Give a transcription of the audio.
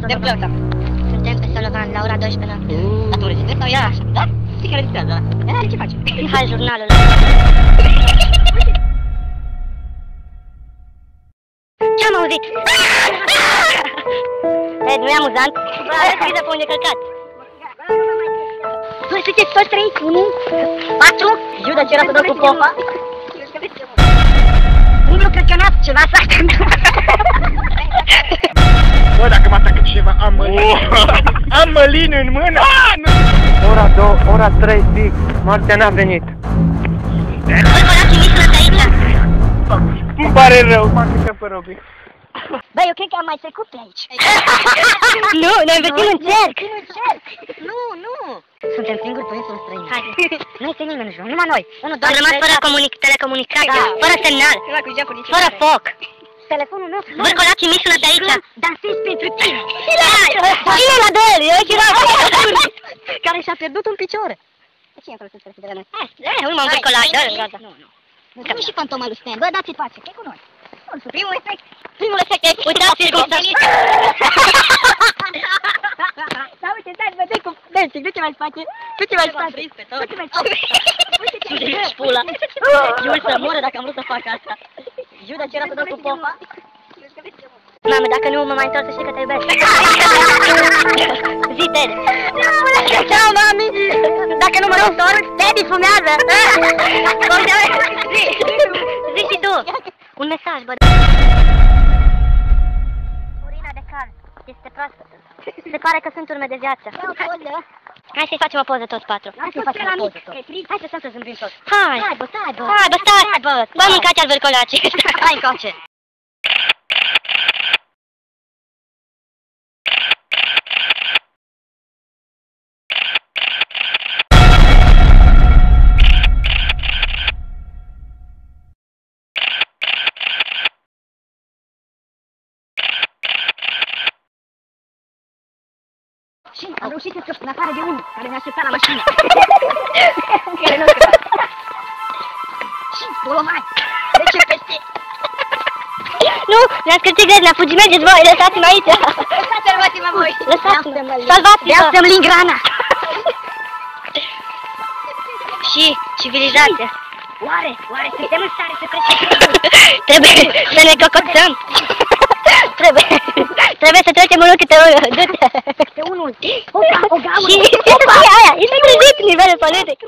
Suntem Clăuța. Suntem pe Solovan, la ora 12 noapte. La tu rezidenți sau ea așa? Da? Știi care rezidează? Ce face? Hai, jurnalul. Ce-am auzit? Nu e amuzant? Bă, aveți grijă pe unde călcați. Voi sunteți toți 3, 1, 4. Iuda ce era să dau cu popa? Umblu crăcănat, ceva să Bă, dacă mă atacă ceva, am mălin. Am mălin în mână. Ora 2, ora 3 fix. Martea n-a venit. Băi, bălații, mișcă de aici. Îmi pare rău, m-am căcat pe Robi. Băi, eu cred că am mai trecut pe aici. Nu, noi învățim în cerc. Nu. Suntem singuri pe insulă străină. Hai. Nu este nimeni în jur, numai noi. 1, 2, Am rămas fără telecomunicație, Da. fără semnal, Numai cu geaful nici fără foc. Telefonul nostru. Vârcolații mișcă de aici. Dansez pentru tine. Cine la de el? Eu și la Care și-a pierdut un picior. Cine folosește de la noi? Urmă un vârcolac, dă-l, gata. Nu și fantoma lui Stan. Bă, dați-i pace, că e cu noi. Primul efect. Primul efect e, uitați circumstanțe. Da, uite, stai, vedeți cum... Deci, nu ce mai face? Nu ce mai face? Nu ce mai face? Uite, pula. Iul să moră dacă am vrut să fac asta. Iuda ce era să dau cu popa? Mamă, dacă nu mă mai întorc să știi că te iubesc. Zi, Teddy. Ceau, mami. Dacă nu mă întorc, Teddy fumează. Zi și tu. Un mesaj, bă. Urina de cal. Este proaspătă. Se pare că sunt urme de viață. Hai să-i facem o poză toți patru. Hai să facem o poză toți. Hai să stăm să zâmbim toți. Hai. Hai, bă, stai, bă. Hai, bă, stai, bă. Bă, mâncați al vârcolaci. Hai încoace. Și am reușit să scap în afară de unul care ne aștepta la mașină. Care nu scăpa. Și, Dolovan, trece peste. Nu, ne-a scârțit grez, ne-a fugit, mergeți voi, lăsați-mă aici. Salvați-mă voi. Lăsați-mă, salvați-mă. Vreau să-mi ling rana. Și civilizație. Oare suntem în stare să trecem? Trebuie să ne cocoțăm. Trebuie să trecem unul câte unul. Du-te. Pe unul. O gaură. Și aia, este trezit nivelul politic.